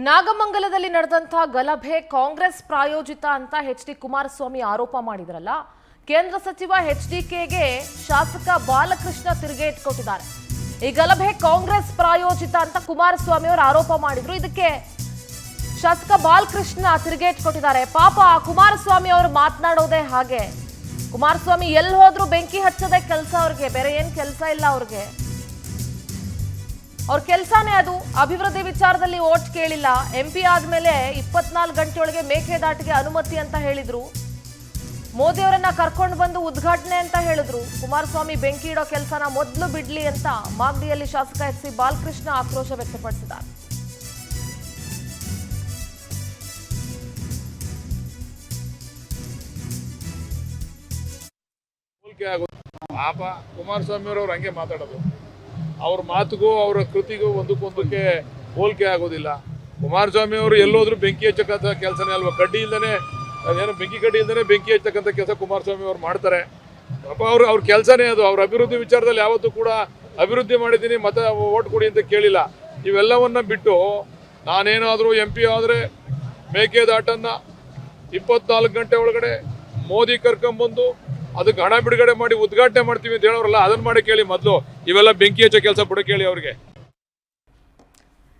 ನಾಗಮಂಗಲದಲ್ಲಿ ನಡೆದಂತಹ ಗಲಭೆ ಕಾಂಗ್ರೆಸ್ ಪ್ರಾಯೋಜಿತ ಅಂತ ಎಚ್ ಡಿ ಕುಮಾರಸ್ವಾಮಿ ಆರೋಪ ಮಾಡಿದ್ರಲ್ಲ. ಕೇಂದ್ರ ಸಚಿವ ಎಚ್ಡಿಕೆಗೆ ಶಾಸಕ ಬಾಲಕೃಷ್ಣ ತಿರುಗೇಟು ಕೊಟ್ಟಿದ್ದಾರೆ. ಈ ಗಲಭೆ ಕಾಂಗ್ರೆಸ್ ಪ್ರಾಯೋಜಿತ ಅಂತ ಕುಮಾರಸ್ವಾಮಿ ಅವರು ಆರೋಪ ಮಾಡಿದ್ರು. ಇದಕ್ಕೆ ಶಾಸಕ ಬಾಲಕೃಷ್ಣ ತಿರುಗೇಟು ಕೊಟ್ಟಿದ್ದಾರೆ. ಪಾಪ ಕುಮಾರಸ್ವಾಮಿ ಅವರು ಮಾತನಾಡೋದೇ ಹಾಗೆ. ಕುಮಾರಸ್ವಾಮಿ ಎಲ್ಲಿ ಹೋದ್ರು ಬೆಂಕಿ ಹಚ್ಚೋದೇ ಕೆಲಸ ಅವ್ರಿಗೆ, ಬೇರೆ ಏನ್ ಕೆಲಸ ಇಲ್ಲ ಅವ್ರಿಗೆ. ಅವ್ರ ಕೆಲಸನೇ ಅದು. ಅಭಿವೃದ್ಧಿ ವಿಚಾರದಲ್ಲಿ ಓಟ್ ಕೇಳಿಲ್ಲ. MP ಆದ್ಮೇಲೆ 24 ಗಂಟೆಯೊಳಗೆ ಮೇಕೆದಾಟಿಗೆ ಅನುಮತಿ ಅಂತ ಹೇಳಿದ್ರು. ಮೋದಿ ಅವರನ್ನ ಕರ್ಕೊಂಡು ಬಂದು ಉದ್ಘಾಟನೆ ಅಂತ ಹೇಳಿದ್ರು. ಕುಮಾರಸ್ವಾಮಿ ಬೆಂಕಿ ಇಡೋ ಕೆಲಸನ ಮೊದಲು ಬಿಡ್ಲಿ ಅಂತ ಮಾಗಡಿಯಲ್ಲಿ ಶಾಸಕ ಎಚ್ ಸಿ ಬಾಲಕೃಷ್ಣ ಆಕ್ರೋಶ ವ್ಯಕ್ತಪಡಿಸಿದ್ದಾರೆ. ಪಾಪ ಕುಮಾರಸ್ವಾಮಿ ಅವರು ಹಂಗೆ ಮಾತಾಡೋದು. ಅವ್ರ ಮಾತುಗೂ ಅವರ ಕೃತಿಗೂ ಒಂದಕ್ಕೊಂದಕ್ಕೆ ಹೋಲಿಕೆ ಆಗೋದಿಲ್ಲ. ಕುಮಾರಸ್ವಾಮಿ ಅವರು ಎಲ್ಲೋದ್ರೂ ಬೆಂಕಿ ಹಚ್ಚಕ್ಕಂಥ ಕೆಲಸನೇ ಅಲ್ವಾ. ಕಡ್ಡಿ ಇಲ್ದೇ ಅದೇನೋ ಬೆಂಕಿ ಕಡ್ಡಿ ಇಲ್ದೇ ಬೆಂಕಿ ಹಚ್ಚಕ್ಕಂಥ ಕೆಲಸ ಕುಮಾರಸ್ವಾಮಿ ಅವ್ರು ಮಾಡ್ತಾರೆ. ಪಾಪ ಅವ್ರ ಕೆಲಸನೇ ಅದು. ಅವ್ರ ಅಭಿವೃದ್ಧಿ ವಿಚಾರದಲ್ಲಿ ಯಾವತ್ತೂ ಕೂಡ ಅಭಿವೃದ್ಧಿ ಮಾಡಿದ್ದೀನಿ ಮತ ಓಟ್ ಕೊಡಿ ಅಂತ ಕೇಳಿಲ್ಲ. ಇವೆಲ್ಲವನ್ನ ಬಿಟ್ಟು ನಾನೇನಾದರೂ MP ಆದರೆ ಮೇಕೆದಾಟನ್ನು 24 ಗಂಟೆ ಒಳಗಡೆ ಮೋದಿ ಕರ್ಕೊಂಬಂದು ಅದಕ್ಕೆ ಹಣ ಬಿಡುಗಡೆ ಮಾಡಿ ಉದ್ಘಾಟನೆ ಮಾಡ್ತೀವಿ ಅಂತ ಹೇಳೋರಲ್ಲ, ಅದನ್ನ ಮಾಡಿ ಕೇಳಿ ಮೊದಲು. ಇವೆಲ್ಲ ಬೆಂಕಿ ಹಚ್ಚೋ ಕೆಲಸ ಬಿಡ ಕೇಳಿ ಅವ್ರಿಗೆ.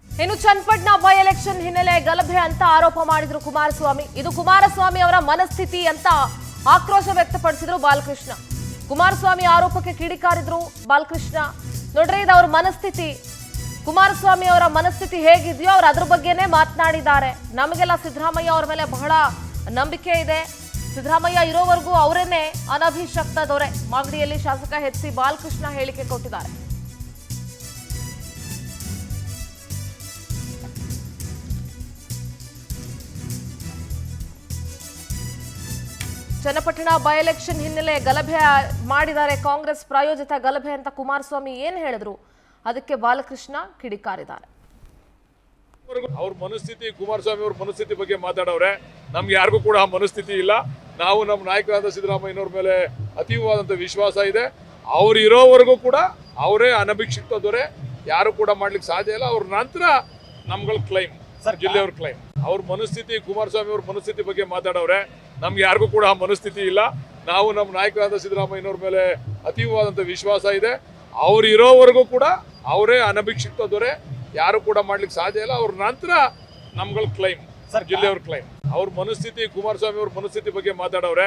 ಇನ್ನು ಚನ್ನಪಟ್ಟಣ ಬೈ ಎಲೆಕ್ಷನ್ ಹಿನ್ನೆಲೆ ಗಲಭೆ ಅಂತ ಆರೋಪ ಮಾಡಿದ್ರು ಕುಮಾರಸ್ವಾಮಿ. ಇದು ಕುಮಾರಸ್ವಾಮಿ ಅವರ ಮನಸ್ಥಿತಿ ಅಂತ ಆಕ್ರೋಶ ವ್ಯಕ್ತಪಡಿಸಿದ್ರು ಬಾಲಕೃಷ್ಣ. ಕುಮಾರಸ್ವಾಮಿ ಆರೋಪಕ್ಕೆ ಕಿಡಿಕಾರಿದ್ರು ಬಾಲಕೃಷ್ಣ. ನೋಡ್ರಿ, ಇದು ಅವ್ರ ಮನಸ್ಥಿತಿ. ಕುಮಾರಸ್ವಾಮಿ ಅವರ ಮನಸ್ಥಿತಿ ಹೇಗಿದೆಯೋ ಅವ್ರು ಅದ್ರ ಬಗ್ಗೆನೇ ಮಾತನಾಡಿದ್ದಾರೆ. ನಮಗೆಲ್ಲ ಸಿದ್ದರಾಮಯ್ಯ ಅವ್ರ ಮೇಲೆ ಬಹಳ ನಂಬಿಕೆ ಇದೆ. ಸಿದ್ದರಾಮಯ್ಯ ಇರೋವರೆಗೂ ಅವರೇನೆ ಅನಭಿಷಕ್ತ ದೊರೆ. ಮಾಗಡಿಯಲ್ಲಿ ಶಾಸಕ ಎಚ್ ಸಿ ಬಾಲಕೃಷ್ಣ ಹೇಳಿಕೆ ಕೊಟ್ಟಿದ್ದಾರೆ. ಚನ್ನಪಟ್ಟಣ ಬೈ ಎಲೆಕ್ಷನ್ ಹಿನ್ನೆಲೆ ಗಲಭೆ ಮಾಡಿದ್ದಾರೆ. ಕಾಂಗ್ರೆಸ್ ಪ್ರಾಯೋಜಿತ ಗಲಭೆ ಅಂತ ಕುಮಾರಸ್ವಾಮಿ ಏನ್ ಹೇಳಿದ್ರು, ಅದಕ್ಕೆ ಬಾಲಕೃಷ್ಣ ಕಿಡಿಕಾರಿದ್ದಾರೆ. ಅವ್ರ ಮನಸ್ಥಿತಿ, ಕುಮಾರಸ್ವಾಮಿ ಅವ್ರ ಮನಸ್ಥಿತಿ ಬಗ್ಗೆ ಮಾತಾಡವ್ರೆ. ನಮ್ಗೆ ಯಾರಿಗೂ ಕೂಡ ಆ ಮನಸ್ಥಿತಿ ಇಲ್ಲ. ನಾವು ನಮ್ಮ ನಾಯಕರಾದ ಸಿದ್ದರಾಮಯ್ಯನವ್ರ ಮೇಲೆ ಅತೀವವಾದಂಥ ವಿಶ್ವಾಸ ಇದೆ. ಅವ್ರು ಇರೋವರೆಗೂ ಕೂಡ ಅವರೇ ಅನಭಿಷಿಕ್ತ ದೊರೆ, ಯಾರು ಕೂಡ ಮಾಡ್ಲಿಕ್ಕೆ ಸಾಧ್ಯ ಇಲ್ಲ. ಅವ್ರ ನಂತರ ನಮ್ಗಳ ಕ್ಲೈಮ್, ಜಿಲ್ಲೆಯವ್ರ ಕ್ಲೈಮ್. ಅವ್ರ ಮನಸ್ಥಿತಿ, ಕುಮಾರಸ್ವಾಮಿ ಅವ್ರ ಮನಸ್ಥಿತಿ ಬಗ್ಗೆ ಮಾತಾಡವ್ರೆ. ನಮ್ಗೆ ಯಾರಿಗೂ ಕೂಡ ಆ ಮನಸ್ಥಿತಿ ಇಲ್ಲ. ನಾವು ನಮ್ಮ ನಾಯಕರಾದ ಸಿದ್ದರಾಮಯ್ಯನವ್ರ ಮೇಲೆ ಅತೀವವಾದಂಥ ವಿಶ್ವಾಸ ಇದೆ. ಅವ್ರು ಇರೋವರೆಗೂ ಕೂಡ ಅವರೇ ಅನಭಿಷಿಕ್ತ ದೊರೆ, ಯಾರು ಕೂಡ ಮಾಡ್ಲಿಕ್ಕೆ ಸಾಧ್ಯ ಇಲ್ಲ. ಅವ್ರ ನಂತರ ನಮ್ಗಳ ಕ್ಲೈಮ್, ಜಿಲ್ಲೆಯವ್ರ ಕ್ಲೈಮ್. ಅವ್ರ ಮನಸ್ಥಿತಿ, ಕುಮಾರಸ್ವಾಮಿ ಅವ್ರ ಮನಸ್ಥಿತಿ ಬಗ್ಗೆ ಮಾತಾಡವ್ರೆ.